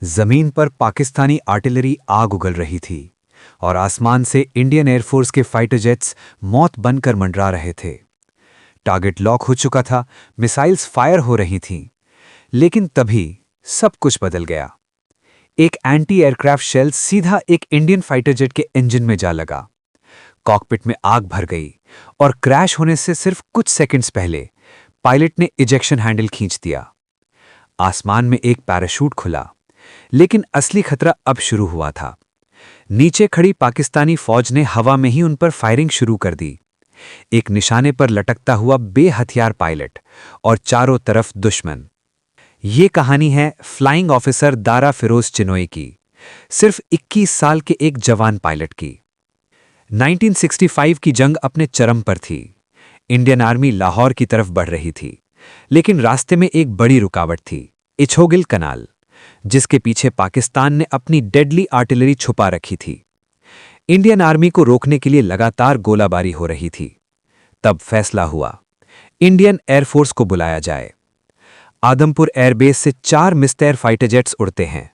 जमीन पर पाकिस्तानी आर्टिलरी आग उगल रही थी और आसमान से इंडियन एयरफोर्स के फाइटर जेट्स मौत बनकर मंडरा रहे थे। टारगेट लॉक हो चुका था, मिसाइल्स फायर हो रही थीं, लेकिन तभी सब कुछ बदल गया। एक एंटी एयरक्राफ्ट शेल सीधा एक इंडियन फाइटर जेट के इंजन में जा लगा। कॉकपिट में आग भर गई और क्रैश होने से सिर्फ कुछ सेकंड्स पहले पायलट ने इजेक्शन हैंडल खींच दिया। आसमान में एक पैराशूट खुला, लेकिन असली खतरा अब शुरू हुआ था। नीचे खड़ी पाकिस्तानी फौज ने हवा में ही उन पर फायरिंग शुरू कर दी। एक निशाने पर लटकता हुआ बेहथियार पायलट और चारों तरफ दुश्मन। ये कहानी है फ्लाइंग ऑफिसर दारा फिरोज चिनोई की, सिर्फ 21 साल के एक जवान पायलट की। 1965 की जंग अपने चरम पर थी। इंडियन आर्मी लाहौर की तरफ बढ़ रही थी, लेकिन रास्ते में एक बड़ी रुकावट थी, इछोगिल कनाल, जिसके पीछे पाकिस्तान ने अपनी डेडली आर्टिलरी छुपा रखी थी। इंडियन आर्मी को रोकने के लिए लगातार गोलाबारी हो रही थी। तब फैसला हुआ, इंडियन एयरफोर्स को बुलाया जाए। आदमपुर एयरबेस से 4 मिस्टर फाइटर जेट्स उड़ते हैं।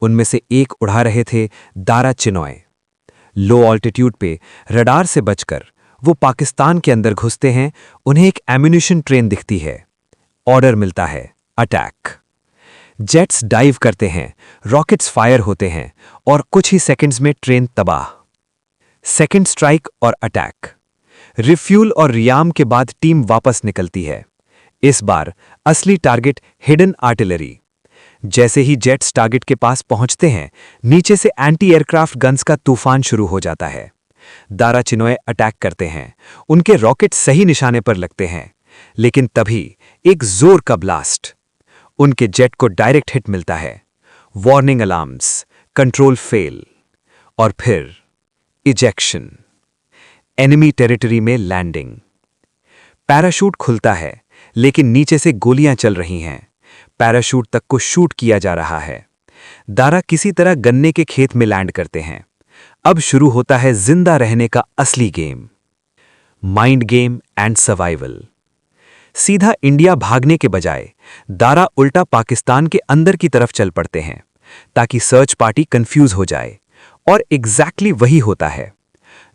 उनमें से एक उड़ा रहे थे दारा चिनॉय। लो ऑल्टीट्यूड पे रडार से बचकर वो पाकिस्तान के अंदर घुसते हैं। उन्हें एक एम्यूनिशन ट्रेन दिखती है। ऑर्डर मिलता है, अटैक। जेट्स डाइव करते हैं, रॉकेट्स फायर होते हैं और कुछ ही सेकंड्स में ट्रेन तबाह। सेकंड स्ट्राइक और अटैक। रिफ्यूल और रियाम के बाद टीम वापस निकलती है। इस बार असली टारगेट हिडन आर्टिलरी। जैसे ही जेट्स टारगेट के पास पहुंचते हैं, नीचे से एंटी एयरक्राफ्ट गन्स का तूफान शुरू हो जाता है। दारा चिनॉय अटैक करते हैं। उनके रॉकेट सही निशाने पर लगते हैं, लेकिन तभी एक जोर का ब्लास्ट। उनके जेट को डायरेक्ट हिट मिलता है। वार्निंग अलार्म्स, कंट्रोल फेल और फिर इजेक्शन। एनिमी टेरिटरी में लैंडिंग। पैराशूट खुलता है, लेकिन नीचे से गोलियां चल रही हैं। पैराशूट तक को शूट किया जा रहा है। दारा किसी तरह गन्ने के खेत में लैंड करते हैं। अब शुरू होता है जिंदा रहने का असली game. Mind game and survival. सीधा इंडिया भागने के बजाय दारा उल्टा पाकिस्तान के अंदर की तरफ चल पड़ते हैं, ताकि सर्च पार्टी कंफ्यूज हो जाए। और एग्जैक्टली वही होता है।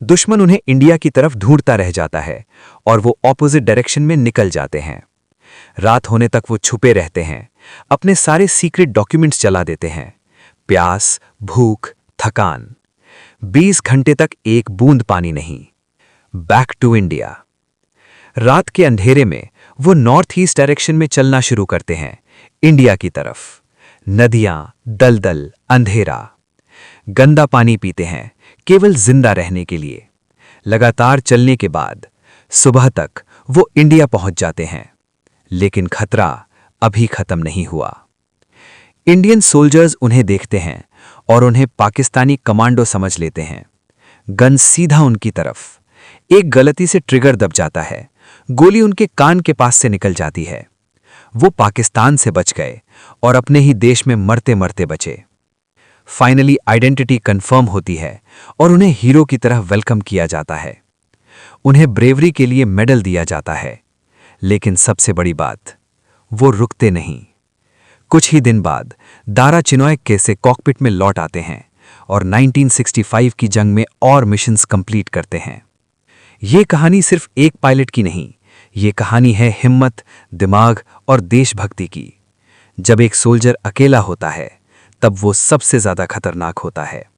दुश्मन उन्हें इंडिया की तरफ ढूंढता रह जाता है और वो ऑपोजिट डायरेक्शन में निकल जाते हैं। रात होने तक वो छुपे रहते हैं, अपने सारे सीक्रेट डॉक्यूमेंट्स चला देते हैं। प्यास, भूख, थकान। 20 घंटे तक एक बूंद पानी नहीं। Back to India. रात के अंधेरे में वो नॉर्थ ईस्ट डायरेक्शन में चलना शुरू करते हैं, इंडिया की तरफ। नदियां, दलदल, अंधेरा। गंदा पानी पीते हैं, केवल जिंदा रहने के लिए। लगातार चलने के बाद सुबह तक वो इंडिया पहुंच जाते हैं, लेकिन खतरा अभी खत्म नहीं हुआ। इंडियन सोल्जर्स उन्हें देखते हैं और उन्हें पाकिस्तानी कमांडो समझ लेते हैं। गन सीधा उनकी तरफ। एक गलती से ट्रिगर दब जाता है, गोली उनके कान के पास से निकल जाती है। वो पाकिस्तान से बच गए और अपने ही देश में मरते मरते बचे। फाइनली आइडेंटिटी कंफर्म होती है और उन्हें हीरो की तरह वेलकम किया जाता है। उन्हें ब्रेवरी के लिए मेडल दिया जाता है। लेकिन सबसे बड़ी बात, वो रुकते नहीं। कुछ ही दिन बाद दारा चिनॉय कैसे कॉकपिट में लौट आते हैं और 1965 की जंग में और मिशंस कंप्लीट करते हैं। ये कहानी सिर्फ एक पायलट की नहीं, ये कहानी है हिम्मत, दिमाग और देशभक्ति की। जब एक सोल्जर अकेला होता है, तब वो सबसे ज्यादा खतरनाक होता है।